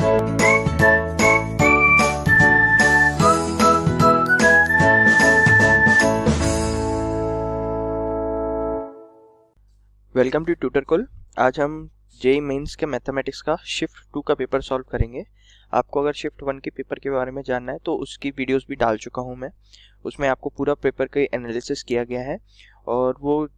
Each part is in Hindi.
Welcome to tutor call. आज हम जेईई मेंस के मैथमेटिक्स का शिफ्ट 2 का पेपर सॉल्व करेंगे। आपको अगर शिफ्ट 1 के पेपर के बारे में जानना है तो उसकी वीडियोस भी डाल चुका हूं मैं। उसमें आपको पूरा पेपर का एनालिसिस किया गया है और वो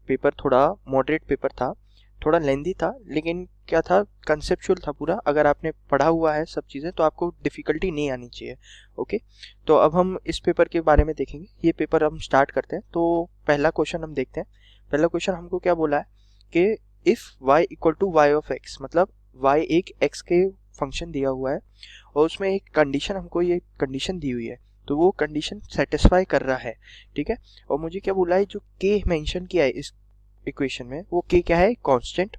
पेपर थोड़ा मॉडरेट पेपर था, थोड़ा लेंदी था, लेकिन क्या था, कंसेप्चुअल था पूरा। अगर आपने पढ़ा हुआ है सब चीज़ें तो आपको डिफ़िकल्टी नहीं आनी चाहिए। ओके, तो अब हम इस पेपर के बारे में देखेंगे। ये पेपर हम स्टार्ट करते हैं। तो पहला क्वेश्चन हम देखते हैं। पहला क्वेश्चन हमको क्या बोला है कि if y equal to y of x, मतलब y एक x के फंक्शन दिया हुआ है और उसमें एक कंडीशन, हमको ये कंडीशन दी हुई है, तो वो कंडीशन सेटिस्फाई कर रहा है। ठीक है, और मुझे क्या बोला है, जो k मेंशन किया है इस इक्वेशन में, वो k क्या है, कांस्टेंट।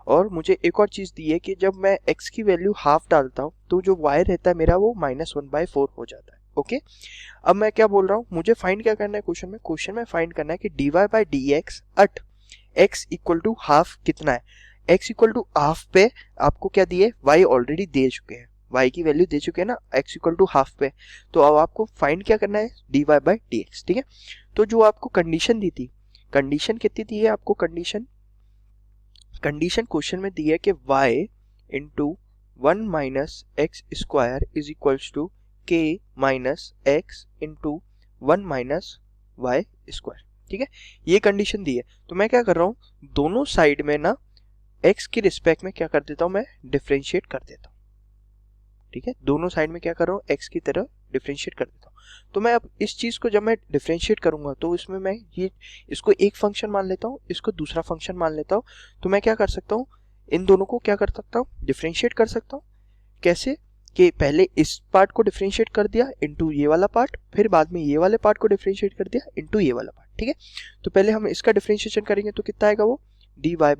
और मुझे एक और चीज़ दी है कि जब मैं x की वैल्यू हाफ डालता हूँ तो जो y रहता है मेरा वो -1/4 हो जाता है। ओके, अब मैं क्या बोल रहा हूँ, मुझे फाइंड क्या करना है क्वेश्चन में फाइंड करना है कि dy by d x at x equal to half कितना है। x इक्वल टू हाफ पे आपको क्या दिए, y ऑलरेडी दे चुके हैं, y की वैल्यू दे चुके हैं ना, x इक्वल टू हाफ पे। तो अब आपको फाइंड क्या करना है, dy बाई डी एक्स। ठीक है, तो जो आपको कंडीशन दी थी, कंडीशन कितनी दी है आपको, कंडीशन क्वेश्चन में दी है कि y into 1 minus x square is equals to k minus x into 1 minus y square. ठीक है, ये कंडीशन दी है। तो मैं क्या कर रहा हूँ, दोनों साइड में ना x की रिस्पेक्ट में क्या कर देता हूँ, मैं डिफरेंशिएट कर देता हूँ। ठीक है, दोनों साइड में क्या कर रहा हूँ, x की तरह डिफरेंशिएट कर देता हूँ। तो मैं अब इस चीज को जब मैं डिफरेंशिएट करूंगा तो इसमें मैं ये इसको एक फंक्शन मान लेता हूँ, इसको दूसरा फंक्शन मान लेता हूँ। तो मैं क्या कर सकता हूँ, इन दोनों को क्या कर सकता हूँ, डिफरेंशिएट कर सकता हूँ। कैसे कि पहले इस पार्ट को डिफरेंशिएट कर दिया इनटू ये वाला पार्ट, फिर बाद में ये वाले पार्ट को डिफरेंशिएट कर दिया इनटू ये वाला पार्ट। ठीक है, तो पहले हम इसका डिफरेंशिएशन करेंगे तो कितना आएगा, वो dy बाई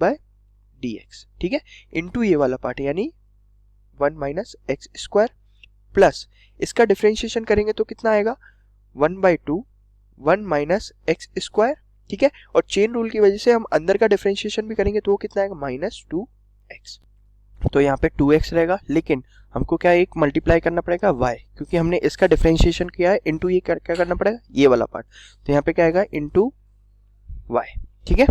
डी एक्स। ठीक है, इनटू ये वाला पार्ट यानी 1 माइनस एक्स स्क्वायर, प्लस इसका डिफरेंशिएशन करेंगे तो कितना आएगा, 1/2 1 माइनस एक्स स्क्वायर। ठीक है, और चेन रूल की वजह से हम अंदर का डिफरेंशिएशन भी करेंगे तो वो कितना आएगा, -2x। तो यहाँ पे 2x रहेगा, लेकिन हमको क्या एक मल्टीप्लाई करना पड़ेगा y, क्योंकि हमने इसका डिफरेंशिएशन किया है इनटू ये क्या करना पड़ेगा, ये वाला पार्ट। तो यहाँ पे क्या आएगा, इनटू y। ठीक है,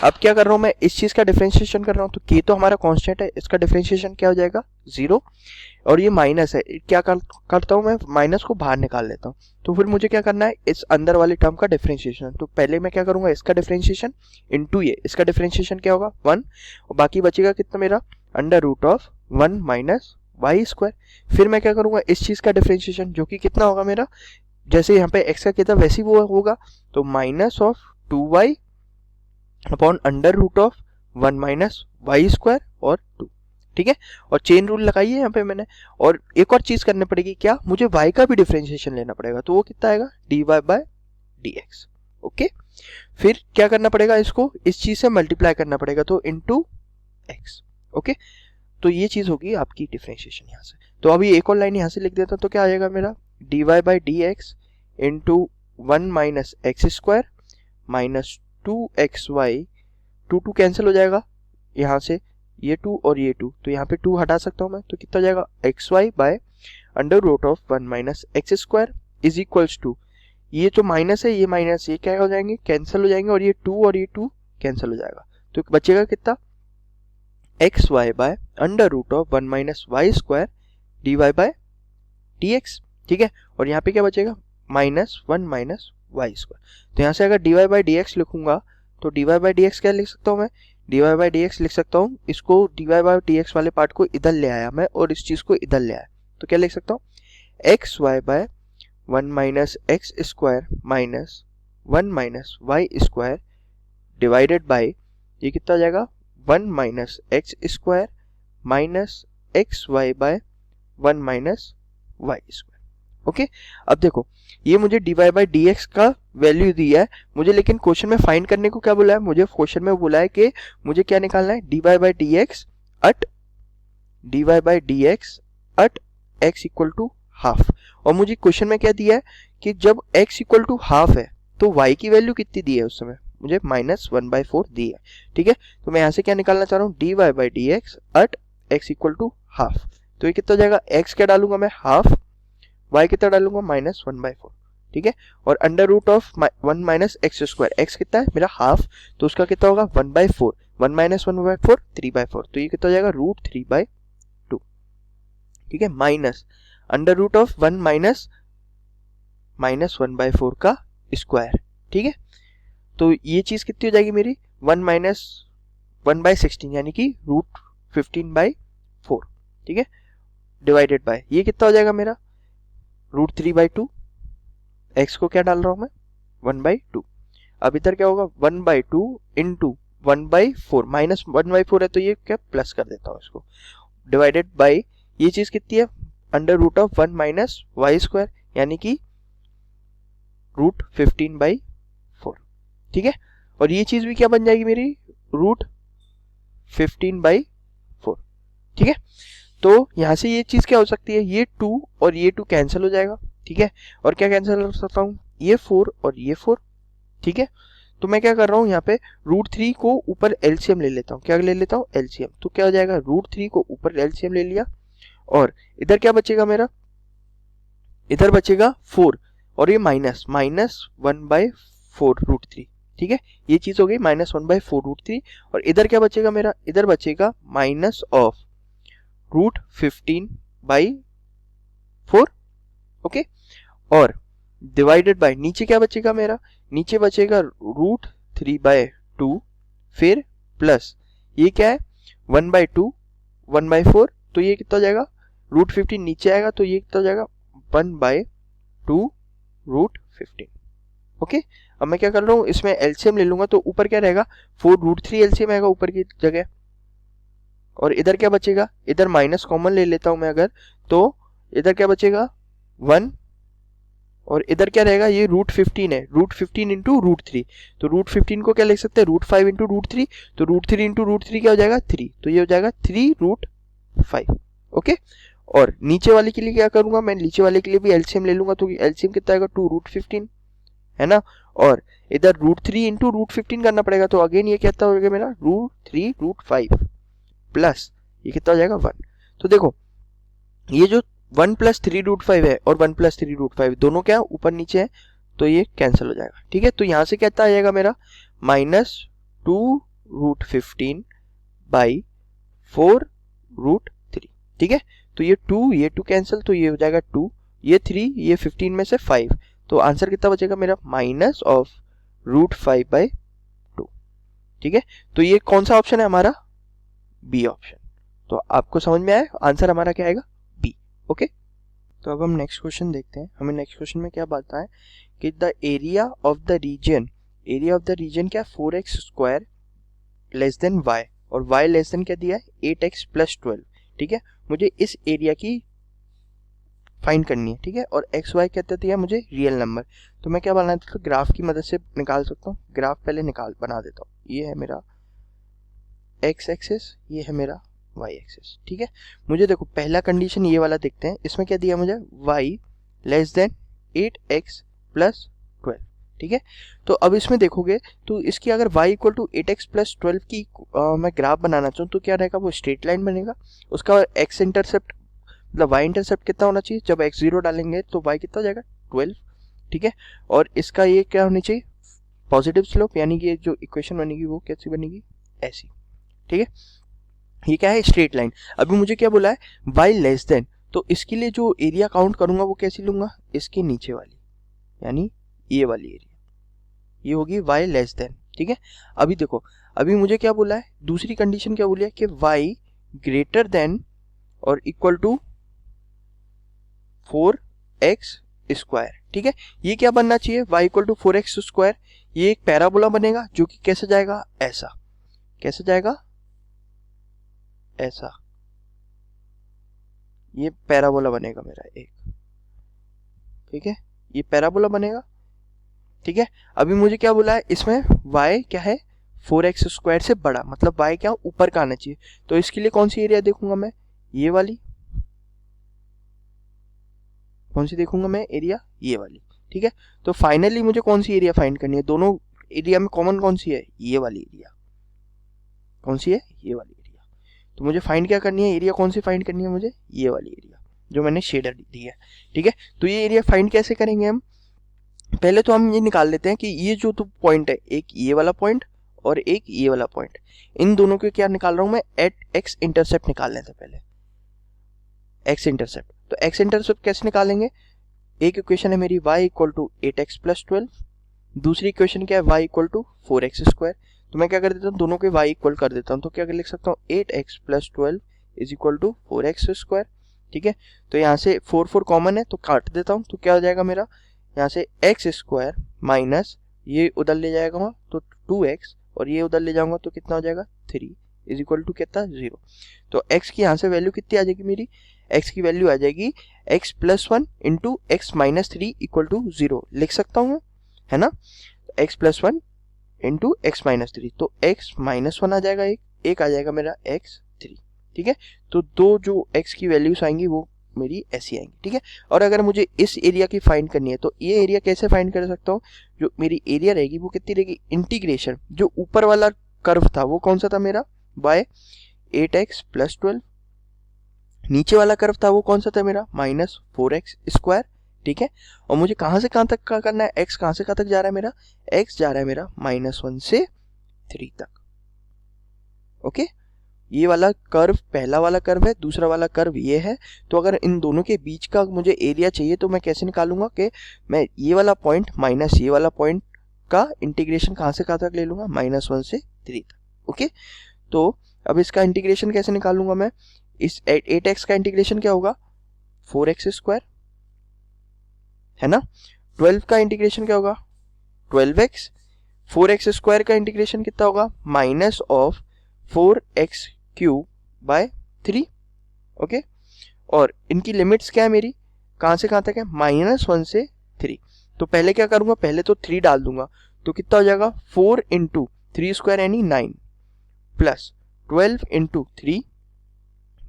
अब क्या कर रहा हूँ मैं, इस चीज का डिफरेंशिएशन कर रहा हूँ तो k तो हमारा कांस्टेंट है, इसका डिफरेंशिएशन क्या हो जाएगा, 0। और ये माइनस है, क्या करता हूँ मैं, माइनस को बाहर निकाल लेता हूँ। तो फिर मुझे क्या करना है, इस अंदर वाली टर्म का डिफरेंशिएशन। तो पहले मैं क्या करूंगा, इसका डिफरेंशिएशन इनटू ये, इसका डिफरेंशिएशन क्या होगा, 1, और बाकी बचेगा कितना मेरा, √1 माइनस वाई स्क्वायर। फिर मैं क्या करूंगा, इस चीज का डिफरेंशिएशन जो कि कितना होगा मेरा, जैसे यहाँ पे x का कितना वैसे ही वो होगा, तो -2y upon √1 minus y square और 2। ठीक है, और चेन रूल लगाइए यहाँ पे मैंने। और एक और चीज करनी पड़ेगी, क्या, मुझे y का भी डिफरेंशिएशन लेना पड़ेगा, तो वो कितना आएगा, dy by d x. Okay, फिर क्या करना पड़ेगा, इसको इस चीज से मल्टीप्लाई करना पड़ेगा, तो इनटू x। ओके, तो ये चीज होगी आपकी डिफरेंशिएशन यहाँ से। तो अभी एक और लाइन यहाँ से लिख देता हूँ, तो क्या आ जाएगा मेरा, dy by d x into 1 minus x square minus 2xy, 2 cancel हो जाएगा यहाँ से, ये 2 और ये 2, तो यहाँ पे 2 हटा सकता हूँ मैं, तो कितना हो जाएगा, xy by √1 minus x square is equals to, ये जो माइनस है ये माइनस ये क्या हो जाएंगे, कैंसिल हो जाएंगे, और ये 2 और ये 2 कैंसिल हो जाएगा। तो बचेगा कितना, xy by √1 minus y square dy by d x. ठीक है, और यहाँ पे क्या बचेगा, -1 माइनस वाई स्क्वायर। तो यहाँ से अगर dy बाई डी एक्स लिखूंगा तो dy बाई डी एक्स क्या लिख सकता हूँ मैं, dy बाई डी एक्स लिख सकता हूँ, इसको dy बाई डी एक्स वाले पार्ट को इधर ले आया मैं और इस चीज को इधर ले आया, तो क्या लिख सकता हूँ, xy by 1 minus x square minus 1 minus y square divided by, ये कितना हो जाएगा, 1 minus x square minus x y by 1 minus y square. Okay, अब देखो ये मुझे dy बाई डी एक्स का वैल्यू दी है मुझे, लेकिन क्वेश्चन में फाइंड करने को क्या बोला है, मुझे क्वेश्चन में बोला है कि मुझे क्या निकालना है, dy by d x at x equal to half. और मुझे क्वेश्चन में क्या दिया है कि जब x इक्वल टू हाफ है तो y की वैल्यू कितनी दी है, उस समय मुझे -1/4 दी है। ठीक है, तो मैं यहाँ से क्या निकालना चाह रहा हूँ, dy by d x at x equal to half. तो ये कितना हो जाएगा, x क्या डालूंगा मैं हाफ, y कितना डालूंगा -1/4, ठीक है। और under root of 1 minus x square, x कितना है मेरा हाफ, तो उसका कितना होगा 1/4, 1 माइनस 1/4 3/4, तो ये कितना हो जाएगा √3/2, ठीक है। Minus under root of 1 minus -1/4 का स्क्वायर, ठीक है। तो ये चीज कितनी हो जाएगी मेरी 1 माइनस 1/16 यानी कि √15/4, ठीक है, डिवाइडेड बाय ये कितना हो जाएगा मेरा √3/2, x को क्या डाल रहा हूं मैं 1/2। अब इधर क्या होगा 1/2 इंटू 1/4, -1/4 है तो ये क्या प्लस कर देता हूँ इसको, डिवाइडेड बाय ये चीज कितनी है under root of 1 minus y square यानी कि √15/4, ठीक है। और ये चीज भी क्या बन जाएगी मेरी √15/4, ठीक है। तो यहां से ये चीज क्या हो सकती है, ये 2 और ये 2 कैंसिल हो जाएगा, ठीक है। और क्या कैंसिल कर सकता हूँ, ये 4 और ये 4, ठीक है। तो मैं क्या कर रहा हूँ यहाँ पे √3 को ऊपर एलसीएम ले लेता हूँ, क्या ले लेता हूँ एलसीएम, तो क्या हो जाएगा √3 को ऊपर एलसीएम ले लिया, और इधर क्या बचेगा मेरा, इधर बचेगा 4 और ये -1/4 √3, ठीक है। ये चीज हो गई -1/4 √3, और इधर क्या बचेगा मेरा, इधर बचेगा माइनस ऑफ √15/4, ओके। और डिवाइडेड बाय नीचे क्या बचेगा मेरा, नीचे बचेगा √3/2, फिर प्लस ये क्या है 1/2 1/4, तो ये कितना हो जाएगा √15 नीचे आएगा तो ये कितना हो जाएगा 1/2 √15, ओके। अब मैं क्या कर रहा हूँ इसमें एलसीएम ले लूंगा, तो ऊपर क्या रहेगा 4 √3 एलसीएम आएगा ऊपर की जगह, और इधर क्या बचेगा, इधर माइनस कॉमन ले लेता हूं मैं अगर, तो इधर क्या बचेगा 1, और इधर क्या रहेगा ये √15 है, √15 इंटू √3, तो √15 को क्या लिख सकते हैं √5 इंटू √3, तो √3 इंटू √3 क्या हो जाएगा 3, तो ये हो जाएगा 3√5, ओके। और नीचे वाले के लिए क्या करूंगा मैं, नीचे वाले के लिए भी एलसीएम ले लूंगा, तो एलसीएम कितना आएगा 2 √15 है ना, और इधर √3 इंटू √15 करना पड़ेगा, तो अगेन ये कितना हो जाएगा मेरा √3 √5 प्लस ये कितना हो जाएगा 1। तो देखो ये जो 1 + 3 √5 है और 1 + 3 √5 दोनों क्या ऊपर नीचे है, तो ये कैंसिल हो जाएगा, ठीक है। तो यहां से कितना आ जाएगा मेरा -2 √15/4 √3, ठीक है। तो ये 2 कैंसिल, तो ये हो जाएगा 2, ये 3, ये 15 में से 5, तो आंसर कितना बचेगा मेरा माइनस ऑफ √5/2, ठीक है। तो ये कौन सा ऑप्शन है हमारा, बी ऑप्शन। तो आपको समझ में आया, आंसर हमारा क्या आएगा बी, ओके। तो अब हम नेक्स्ट क्वेश्चन देखते हैं, हमें नेक्स्ट क्वेश्चन में क्या बताता है कि the area of the region, area of the region क्या 4x² लेस देन y, और y लेस देन क्या दिया है 8x + 12, ठीक है। मुझे इस एरिया की फाइंड करनी है, ठीक है। और एक्स वाई कहते दिया मुझे रियल नंबर, तो मैं क्या बना देता हूँ ग्राफ की मदद से निकाल सकता हूँ, ग्राफ पहले बना देता हूँ। ये है मेरा एक्स एक्सिस, ये है मेरा वाई एक्सिस, ठीक है। मुझे देखो पहला कंडीशन ये वाला देखते हैं, इसमें क्या दिया मुझे y लेस देन 8x + 12, ठीक है। तो अब इसमें देखोगे तो इसकी अगर y = 8x + 12 की मैं ग्राफ बनाना चाहूँ तो क्या रहेगा, वो स्ट्रेट लाइन बनेगा। उसका x इंटरसेप्ट मतलब y इंटरसेप्ट कितना होना चाहिए, जब x 0 डालेंगे तो y कितना हो जाएगा 12, ठीक है। और इसका ये क्या होनी चाहिए पॉजिटिव स्लोप, यानी कि जो इक्वेशन बनेगी वो कैसी बनेगी ऐसी, ठीक है। ये क्या है स्ट्रेट लाइन। अभी मुझे क्या बोला है y लेस देन, तो इसके लिए जो एरिया काउंट करूंगा वो कैसी लूंगा, इसके नीचे वाली, यानी ये वाली एरिया, ये होगी y लेस देन, ठीक है। अभी देखो अभी मुझे क्या बोला है, दूसरी कंडीशन क्या बोली है कि y ग्रेटर देन और इक्वल टू 4x², ठीक है। ये क्या बनना चाहिए y = 4x², ये एक पैराबोला बनेगा जो कि कैसे जाएगा ऐसा, कैसे जाएगा ऐसा, ये पैराबोला बनेगा मेरा एक, ठीक है, ये पैराबोला बनेगा, ठीक है। अभी मुझे क्या बोला है इसमें y क्या है 4x² से बड़ा, मतलब y क्या ऊपर का आना चाहिए, तो इसके लिए कौन सी एरिया देखूंगा मैं, ये वाली, कौन सी देखूंगा मैं एरिया, ये वाली, ठीक है। तो फाइनली मुझे कौन सी एरिया फाइंड करनी है, दोनों एरिया में कॉमन कौन सी है, ये वाली एरिया, कौन सी है ये वाली एरिया। तो मुझे फाइंड क्या करनी है, एरिया कौन सी फाइंड करनी है मुझे, ये वाली एरिया जो मैंने शेडर दी है, ठीक है। तो ये एरिया फाइंड कैसे करेंगे हम, पहले तो हम ये निकाल लेते हैं कि ये जो तो पॉइंट है, एक ये वाला पॉइंट और एक ये वाला पॉइंट, इन दोनों के क्या निकाल रहा हूं मैं, एट एक्स इंटरसेप्ट निकाल लेते हैं पहले, एक्स इंटरसेप्ट। तो एक्स इंटरसेप्ट कैसे निकालेंगे, एक इक्वेशन है मेरी y equal to 8x plus 12, दूसरी इक्वेशन क्या है y equal to 4x square. तो मैं क्या कर देता हूँ, दोनों के y इक्वल कर देता हूँ, तो क्या लिख सकता हूँ 8x plus 12 is equal to 4x square, ठीक है। तो यहाँ से 4 कॉमन है तो काट देता हूँ, तो क्या हो जाएगा मेरा, यहाँ से x स्क्वायर माइनस ये उधर ले जाएगा वहाँ तो 2x और ये उधर ले जाऊंगा तो कितना हो जाएगा 3 इज इक्वल टू कितना 0। तो x की यहाँ से वैल्यू कितनी आ जाएगी मेरी, x की वैल्यू आ जाएगी x plus 1 into x minus 3 equal to 0 लिख सकता हूँ, है ना। x plus 1 into x minus 3, तो x माइनस 1 आ जाएगा, एक आ जाएगा मेरा x 3, ठीक है। तो दो जो x की वैल्यूज आएंगी वो मेरी ऐसी आएंगी, ठीक है। और अगर मुझे इस एरिया की फाइंड करनी है तो ये एरिया कैसे फाइंड कर सकता हूँ, जो मेरी एरिया रहेगी वो कितनी रहेगी, इंटीग्रेशन जो ऊपर वाला कर्व था वो कौन सा था मेरा, बाय 8x प्लस 12, नीचे वाला कर्व था वो कौन सा था मेरा, माइनस 4x स्क्वायर, ठीक है। और मुझे कहां से कहां तक का करना है, x कहां से कहां तक जा रहा है मेरा, x जा रहा है मेरा -1 से 3 तक, ओके। ये वाला कर्व पहला वाला कर्व है, दूसरा वाला कर्व ये है। तो अगर इन दोनों के बीच का मुझे एरिया चाहिए तो मैं कैसे निकालूंगा कि मैं ये वाला पॉइंट माइनस ये वाला पॉइंट का इंटीग्रेशन कहां से कहां तक ले लूंगा, -1 से 3 तक, ओके। तो अब इसका इंटीग्रेशन कैसे निकालूंगा मैं, इस 8x का इंटीग्रेशन क्या होगा 4x स्क्वायर, है ना। 12 का इंटीग्रेशन क्या होगा 12x, 4x स्क्वायर का इंटीग्रेशन कितना होगा minus of 4x cube by 3, okay. और इनकी लिमिट्स क्या है मेरी, कहां से कहां तक है, -1 से 3। तो पहले क्या करूंगा, पहले तो 3 डाल दूंगा, तो कितना हो जाएगा 4 इंटू 3 स्क्वायर यानी 9 plus 12 into 3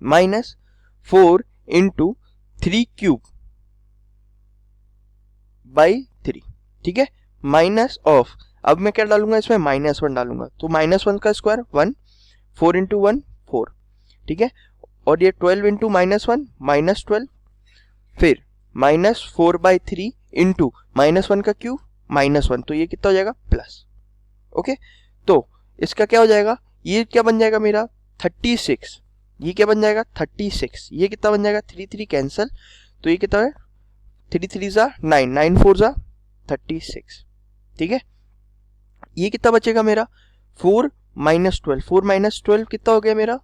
minus 4 into 3 cube by 3, ठीक है, माइनस ऑफ, अब मैं क्या डालूंगा इसमें -1 डालूंगा, तो -1 का स्क्वायर 1, 4 इंटू 1 4, ठीक है। और ये 12 इंटू -1 -12, फिर -4/3 इंटू -1 का क्यूब -1, तो ये कितना हो जाएगा प्लस, ओके। तो इसका क्या हो जाएगा, ये क्या बन जाएगा मेरा 36, ये क्या बन जाएगा 36, ये कितना बन जाएगा 3 3 कैंसल, तो ये कितना है 3 3 जा 9, 9 4 जा 36, ठीक है। ये कितना बचेगा मेरा 4 -12, 4 -12 कितना हो गया मेरा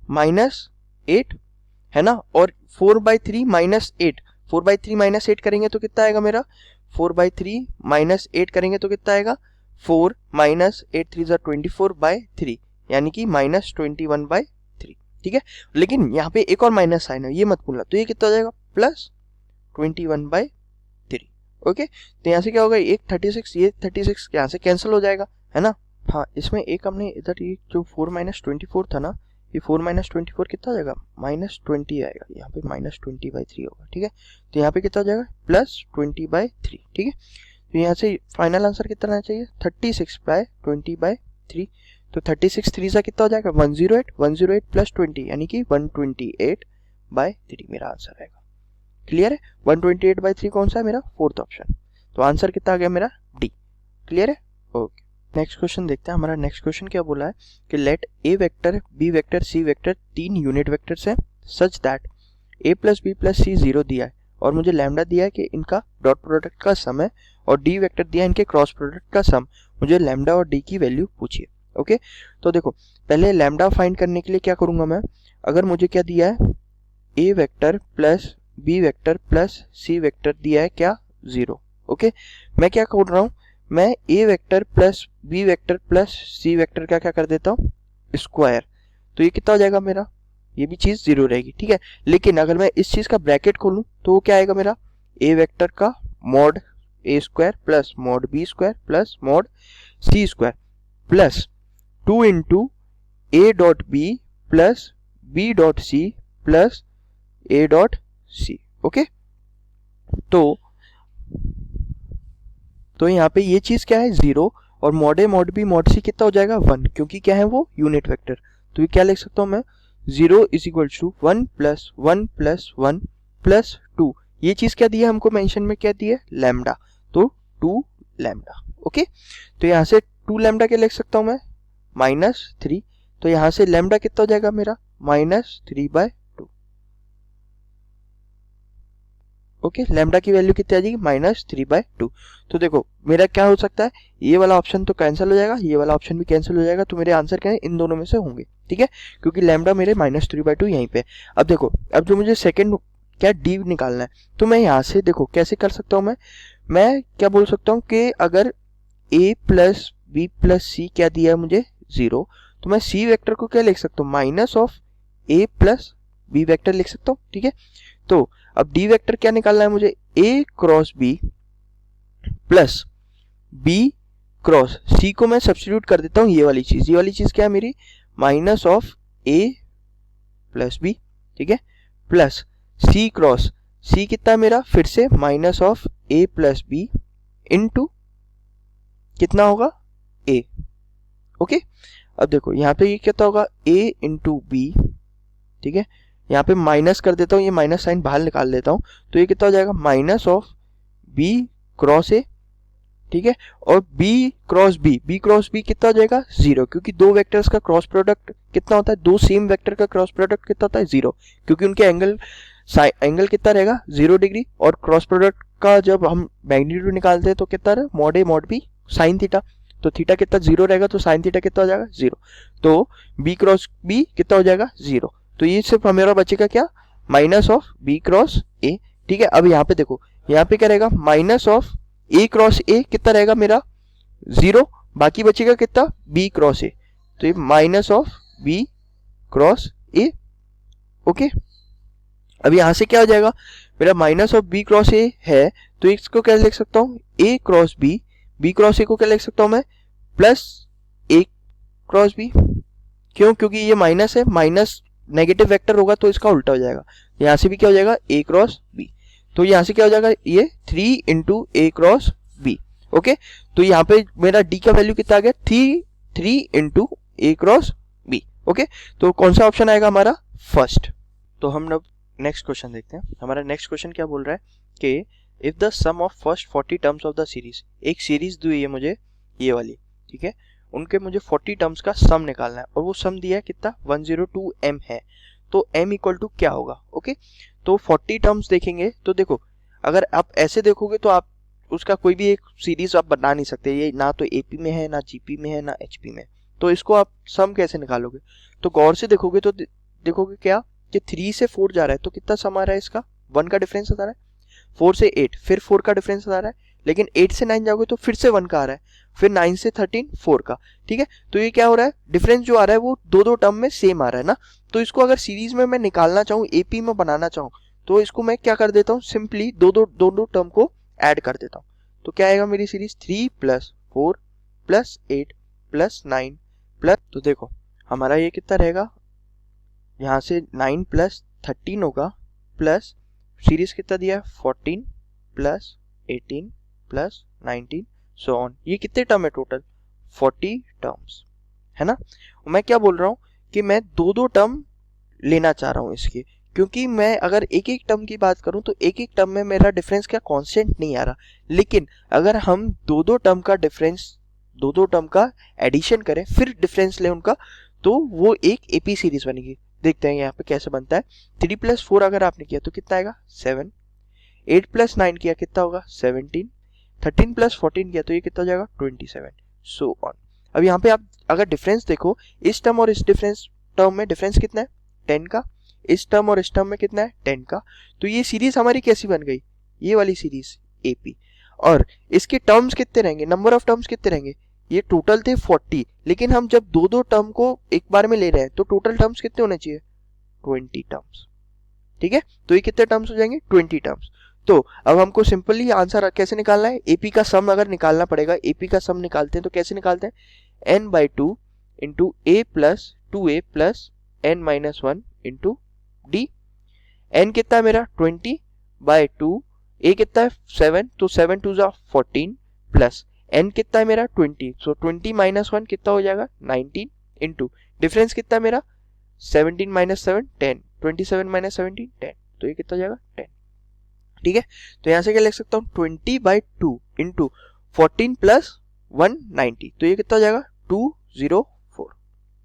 -8, है ना। और 4/3 -8, 4/3 -8 करेंगे तो कितना आएगा मेरा, 4/3 -8 करेंगे तो कितना आएगा 4 -8 3 जा 24/3 यानी कि -21/3, ठीक है। लेकिन यहाँ पे एक और माइनस साइन है, ये मत भूलना, तो ये कितना हो जाएगा प्लस 21/3, ओके। तो यहाँ से क्या होगा, एक 36, ये 36 यहाँ से कैंसिल हो जाएगा, है ना। हाँ, इसमें एक हमने इधर ये जो 4 -24 था ना, ये 4 -24 कितना हो जाएगा -20 आएगा, यहाँ पे -20/3 होगा, ठीक है। तो यहाँ पे कितना हो जाएगा +20/3, ठीक है। तो यहाँ से फाइनल आंसर कितना आना चाहिए 36/20/3, तो 36 3 से कितना हो जाएगा 108, 108 प्लस 20 यानी कि 128/3 मेरा आंसर आएगा। क्लियर है, 128/3 कौन सा है मेरा, फोर्थ ऑप्शन। तो आंसर कितना आ गया मेरा डी। क्लियर है, ओके। नेक्स्ट क्वेश्चन देखते हैं। हमारा नेक्स्ट क्वेश्चन क्या बोला है कि let a vector b vector c vector 3 unit vectors हैं such that a plus b plus c 0 दिया है और मुझे लैम्डा दिया है कि इनका डॉट प्रोडक्ट का सम है और डी वेक्टर दिया है इनके क्रॉस प्रोडक्ट का सम, मुझे लैम्डा और डी की वैल्यू पूछिए, ओके। तो देखो पहले लैम्डा फाइंड करने के लिए क्या करूंगा मैं, अगर मुझे क्या दिया है a vector plus b vector plus c vector दिया है क्या 0, ओके। मैं क्या कर रहा हूँ, मैं a vector plus b vector plus c vector का क्या कर देता हूँ स्क्वायर, तो ये कितना हो जाएगा मेरा, ये भी चीज 0 रहेगी, ठीक है। लेकिन अगर मैं इस चीज का ब्रैकेट खोलूं तो वो क्या आएगा मेरा, ए वेक्टर का mod a square plus mod b square plus mod c square plus 2 into a dot b plus b dot c plus a dot c, okay. तो यहाँ पे ये चीज क्या है 0 और mod a mod b mod c कितना हो जाएगा 1, क्योंकि क्या है वो यूनिट वेक्टर। तो ये क्या लिख सकता हूँ मैं, 0 is equal to 1 plus 1 plus 1 plus 2, ये चीज क्या दी है हमको मेंशन में, क्या दी है, लैम्डा, तो 2 लैम्डा। ओके, तो यहाँ से 2 लैम्डा क्या लिख सकता हूँ मैं, -3, तो यहाँ से लैम्डा कितना हो जाएगा मेरा, -3/2। ओके, लैम्डा की वैल्यू कितनी आ जाएगी, -3/2। तो देखो मेरा क्या हो सकता है, ये वाला ऑप्शन तो कैंसिल हो जाएगा, ये वाला ऑप्शन भी कैंसिल हो जाएगा, तो मेरे आंसर क्या है, इन दोनों में से होंगे। ठीक है, क्योंकि लैम्डा मेरे -3/2 यहीं पे। अब देखो, अब जो मुझे सेकंड क्या डी निकालना है, तो मैं यहाँ से देखो कैसे कर सकता हूँ, मैं क्या बोल सकता हूँ कि अगर a प्लस बी प्लस सी क्या दिया है मुझे, 0, तो मैं सी वेक्टर को क्या लिख सकता हूँ, minus of a plus b vector लिख सकता हूँ। ठीक है, तो अब डी वेक्टर क्या निकालना है मुझे, a cross b plus b cross c को मैं सब्स्टिट्यूट कर देता हूँ, ये वाली चीज क्या है मेरी, minus of a plus b। ठीक है, प्लस c क्रॉस c कितना है मेरा, फिर से minus of a plus b into कितना होगा, a। ओके, अब देखो यहाँ पे ये कितना होगा, a इंटू बी। ठीक है, यहाँ पे माइनस कर देता हूँ, ये माइनस साइन बाहर निकाल देता हूँ, तो ये कितना हो जाएगा, minus of b cross a। ठीक है, और b क्रॉस b कितना हो जाएगा, 0, क्योंकि दो वेक्टर्स का क्रॉस प्रोडक्ट कितना होता है, दो सेम वेक्टर का क्रॉस प्रोडक्ट कितना होता है, 0, क्योंकि उनके एंगल कितना रहेगा, 0 डिग्री, और क्रॉस प्रोडक्ट का जब हम मैग्नीट्यूड निकालते हैं तो कितना रहा, mod a mod b sine theta, तो थीटा कितना 0 रहेगा, तो साइन थीटा कितना हो जाएगा, 0, तो b क्रॉस b कितना हो जाएगा, 0, तो ये सिर्फ हमारा बचेगा क्या, minus of b cross a। ठीक है, अब यहाँ पे देखो, यहाँ पे क्या रहेगा, minus of a cross a कितना रहेगा मेरा, 0, बाकी बचेगा कितना, b क्रॉस a, तो ये minus of b cross a। Okay, अब यहाँ से क्या हो जाएगा मेरा, minus of b cross a है, तो इसको क्या लिख सकता हूँ, a cross b cross a को क्या लिख सकता हूँ मैं, प्लस a क्रॉस b। क्यों, क्योंकि ये माइनस है, माइनस नेगेटिव वेक्टर होगा तो इसका उल्टा हो जाएगा, यहाँ से भी क्या हो जाएगा, a क्रॉस b, तो यहाँ से क्या हो जाएगा, ये 3 into a cross b। Okay, तो यहाँ पे मेरा d का वैल्यू कितना आ गया, 3 into a cross b। Okay, तो कौन सा ऑप्शन आएगा हमारा, फर्स्ट। तो हम अब नेक्स्ट क्वेश्चन देखते हैं। हमारा नेक्स्ट क्वेश्चन क्या बोल रहा है कि if the sum of first 40 terms of the series, एक सीरीज दी है मुझे ये वाली, ठीक है, उनके मुझे 40 टर्म्स का सम निकालना है, और वो सम दिया है कितना, 102 m है, तो m इक्वल टू क्या होगा। ओके, तो 40 टर्म्स देखेंगे, तो देखो अगर आप ऐसे देखोगे तो आप उसका कोई भी एक सीरीज आप बना नहीं सकते, ये ना तो AP में है, ना GP में है, ना HP में, तो इसको आप सम कैसे निकालोगे, तो गौर से देखोगे तो देखोगे क्या कि 3 से 4 जा रहा है, तो कितना सम आ रहा है इसका, 1 का डिफरेंस आ रहा है, 4 से 8 फिर 4 का डिफरेंस आ रहा है, लेकिन 8 से 9 जाओगे तो फिर से 1 का आ रहा है, फिर 9 से 13 4 का। ठीक है, तो ये क्या हो रहा है, डिफरेंस जो आ रहा है वो दो टर्म में सेम आ रहा है ना, तो इसको अगर सीरीज में मैं निकालना चाहूँ, AP में बनाना चाहूँ, तो इसको मैं क्या कर देता हूँ, सिंपली दो टर्म को ऐड कर देता हूँ, तो क्या आएगा मेरी सीरीज, 3 + 4 + 8 + 9 प्लस, तो देखो हमारा ये कितना रहेगा, यहाँ से 9 + 13 होगा, प्लस सीरीज कितना दिया है, 14 + 18 + 19 सो ऑन, ये कितने टर्म है टोटल, 40 टर्म्स है ना। मैं क्या बोल रहा हूँ कि मैं दो टर्म लेना चाह रहा हूँ इसके, क्योंकि मैं अगर एक एक टर्म की बात करूं तो एक एक टर्म में मेरा डिफरेंस क्या कांस्टेंट नहीं आ रहा, लेकिन अगर हम दो टर्म का डिफरेंस, दो टर्म का एडिशन करें फिर डिफरेंस लें उनका, तो वो एक AP सीरीज बनेगी। देखते हैं यहाँ पे कैसे बनता है, 3 + 4 अगर आपने किया तो कितना आएगा, 7, 8 + 9 किया कितना होगा, 17, 13 + 14 किया तो ये कितना हो जाएगा, 27 सो ऑन। अब यहाँ पे आप अगर डिफरेंस देखो, इस टर्म और इस डिफरेंस टर्म में डिफरेंस कितना है, 10 का, इस टर्म और इस टर्म में कितना है, 10 का, तो ये सीरीज हमारी कैसी बन गई, ये वाली सीरीज AP, और इसके टर्म्स कितने रहेंगे, नंबर ऑफ टर्म्स कितने रहेंगे, ये टोटल थे 40, लेकिन हम जब दो टर्म को एक बार में ले रहे हैं तो टोटल टर्म्स कितने होने चाहिए, 20 टर्म्स। ठीक है, तो ये कितने टर्म्स हो जाएंगे, 20 टर्म्स। तो अब हमको सिंपली आंसर कैसे निकालना है, AP का सम अगर निकालना पड़ेगा, AP का सम निकालते हैं तो कैसे निकालते हैं, n/2 × a + 2a + n-1 × d। n कितना है मेरा 20/2, a कितना है 7, तो 7 2 = 14 प्लस n कितना है मेरा 20, सो 20 - 1 कितना हो जाएगा 19 इंटू डिफरेंस कितना है मेरा 17 माइनस 7 10, 27 माइनस 17 10, तो ये कितना हो जाएगा 10। ठीक है, तो यहाँ से क्या लिख सकता हूँ 20/2 इंटू 14 प्लस 190, तो ये कितना हो जाएगा 204।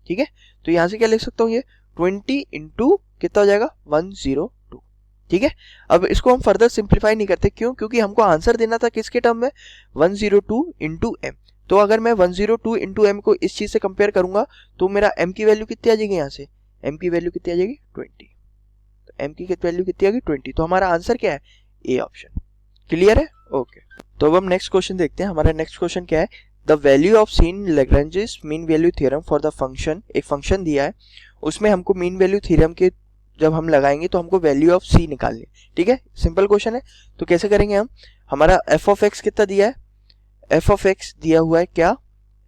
ठीक है, तो यहाँ से क्या लिख सकता हूँ ये 20 इंटू कितना हो जाएगा 102। ठीक है, अब इसको हम फर्दर सिंप्लीफाई नहीं करते, क्यों? क्योंकि हमको आंसर देना था किसके टर्म में 102 इंटू एम। तो अगर मैं 102 इंटू एम को इस चीज से कंपेयर करूंगा तो मेरा एम की वैल्यू कितनी आ जाएगी, यहाँ से एम की वैल्यू कितनी आ जाएगी 20, तो एम की वैल्यू कितनी आ गई 20, तो हमारा आंसर क्या है ए ऑप्शन। क्लियर है? ओके, तो अब हम नेक्स्ट क्वेश्चन देखते हैं। हमारा नेक्स्ट क्वेश्चन क्या है, the value of c in Lagrange's mean value theorem for the function. एक फंक्शन दिया है, उसमें हमको मीन वैल्यू थ्योरम के जब हम लगाएंगे तो हमको वैल्यू ऑफ सी निकालनी है। ठीक है, सिंपल क्वेश्चन है, तो कैसे करेंगे हम? हमारा एफ ऑफ एक्स कितना दिया है, एफ ऑफ एक्स दिया हुआ है क्या,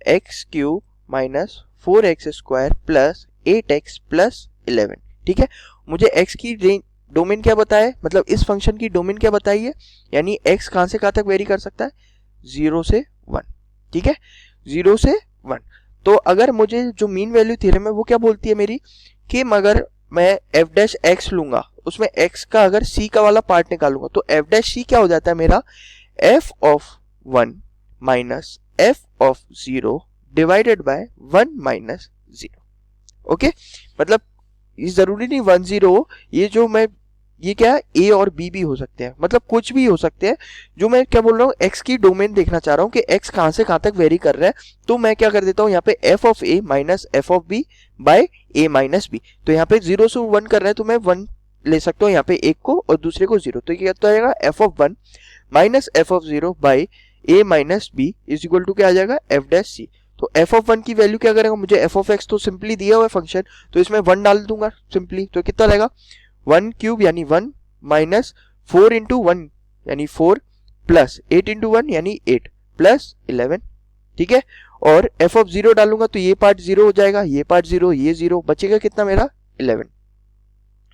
x cube minus 4x square plus 8x plus 11। ठीक है, मुझे x की रेंज डोमेन क्या बताया है, मतलब इस फंक्शन की डोमेन क्या बताई है, यानी x कहां से कहां तक वेरी कर सकता है 0 से 1। ठीक है, 0 से 1। तो अगर मुझे जो मीन वैल्यू थ्योरम है वो क्या बोलती है मेरी, कि अगर मैं एफ डैश एक्स लूंगा, उसमें x का अगर c का वाला पार्ट निकालूंगा तो एफ डैश c क्या हो जाता है मेरा f of 1 minus f of 0 divided by 1 minus 0। Okay, मतलब ये जरूरी नहीं 1 0, ये जो मैं ये क्या है a और b भी हो सकते हैं, मतलब कुछ भी हो सकते हैं। जो मैं क्या बोल रहा हूँ x की डोमेन देखना चाह रहा हूँ कि x कहां से कहां तक वेरी कर रहा है, तो मैं क्या कर देता हूँ यहाँ पे f of a minus f of b by a minus b। तो यहाँ पे 0 से 1 कर रहे हैं तो मैं 1 ले सकता हूँ यहाँ पे एक को और दूसरे को 0, तो ये क्या आएगा f of 1 minus f of 0 by a minus b is equal to क्या आ जाएगा f डैश c। तो f ऑफ 1 की वैल्यू क्या करेगा, मुझे f ऑफ x तो सिंपली दिया हुआ है फंक्शन, तो इसमें 1 डाल दूंगा सिंपली, तो कितना रहेगा 1 क्यूब यानी 1 माइनस 4 इंटू 1 यानी 4 प्लस 8 इंटू 1 यानी 8 प्लस 11। ठीक है, और f ऑफ 0 डालूंगा तो ये पार्ट 0 हो जाएगा, ये पार्ट 0, ये 0, बचेगा कितना मेरा 11।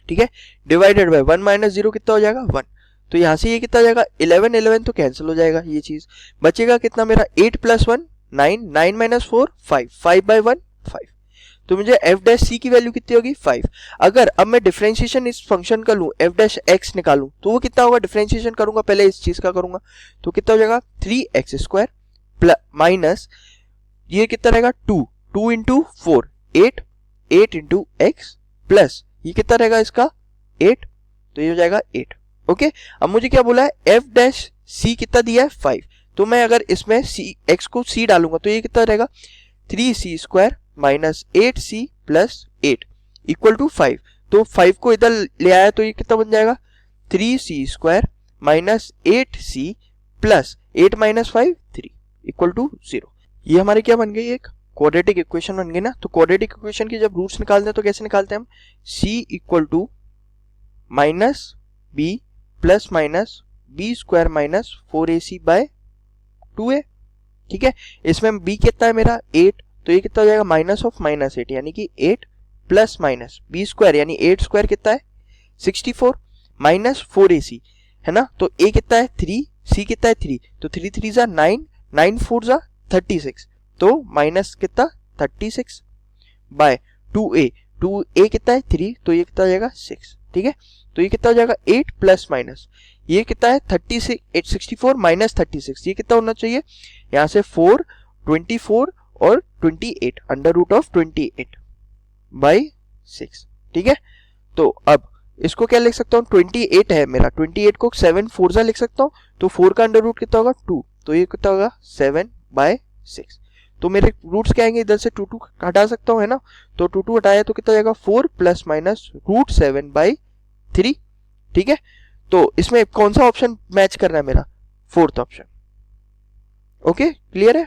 ठीक है, डिवाइडेड बाय 1 माइनस 0 कितना हो जाएगा 1, तो यहां से ये कितना हो जाएगा 11 11 तो कैंसिल हो जाएगा ये चीज, बचेगा कितना मेरा 8 प्लस 1 9, 9 माइनस 4 5, 5 बाय 1 5, तो मुझे f डैश c की वैल्यू कितनी होगी 5। अगर अब मैं डिफरेंशिएशन इस फंक्शन का लूं f डैश x निकालूं तो वो कितना होगा, डिफरेंशिएशन करूंगा पहले इस चीज का करूंगा, तो कितना हो जाएगा 3x स्क्वायर प्लस माइनस ये कितना रहेगा 2, 2 इंटू 4 8, 8 इंटू x प्लस ये कितना रहेगा इसका 8, तो ये हो जाएगा 8। ओके, अब मुझे क्या बोला है f डैश c कितना दिया है 5, तो मैं अगर इसमें x को c डालूंगा तो ये कितना रहेगा 3c square minus 8c plus 8 equal to 5, तो 5 को इधर ले आया तो ये कितना बन जाएगा 3c square minus 8c plus 8 minus 5 3 equal to 0। ये हमारे क्या बन गई, एक क्वाड्रेटिक इक्वेशन बन गई ना। तो क्वाड्रेटिक इक्वेशन की जब रूट्स निकालते हैं तो कैसे निकालते हैं हम, c equal to minus b plus minus b square minus 4ac by 2a। ठीक है, इसमें b कितना है मेरा 8, तो ये कितना हो जाएगा माइनस ऑफ माइनस 8 यानी कि 8 प्लस माइनस b स्क्वायर यानी 8 स्क्वायर कितना है 64 माइनस 4ac है ना, तो a कितना है 3, c कितना है 3, तो 3 3 जा 9, 9 4 जा 36, तो माइनस कितना 36 बाय 2a, 2a कितना है 3, तो ये कितना हो जाएगा 6। ठीक है, तो ये कितना हो जाएगा 8 प्लस माइनस ये कितना है 36 864 माइनस 36, ये कितना होना चाहिए यहाँ से 4 24 और 28 अंडर रूट ऑफ 28 बाई 6। ठीक है, तो अब इसको क्या लिख सकता हूँ 28 है मेरा, 28 को 7 4 जा लिख सकता हूँ, तो 4 का अंडर रूट कितना होगा 2, तो ये कितना होगा 7 बाय 6। तो मेरे रूट्स क्या आएंगे, इधर से 2 2 हटा सकता हूँ है ना, तो 2 2 हटाया तो कितना जाएगा 4 प्लस माइनस रूट 7 बाई 3। ठीक है, तो इसमें कौन सा ऑप्शन मैच कर रहा है मेरा, फोर्थ ऑप्शन। ओके, क्लियर है।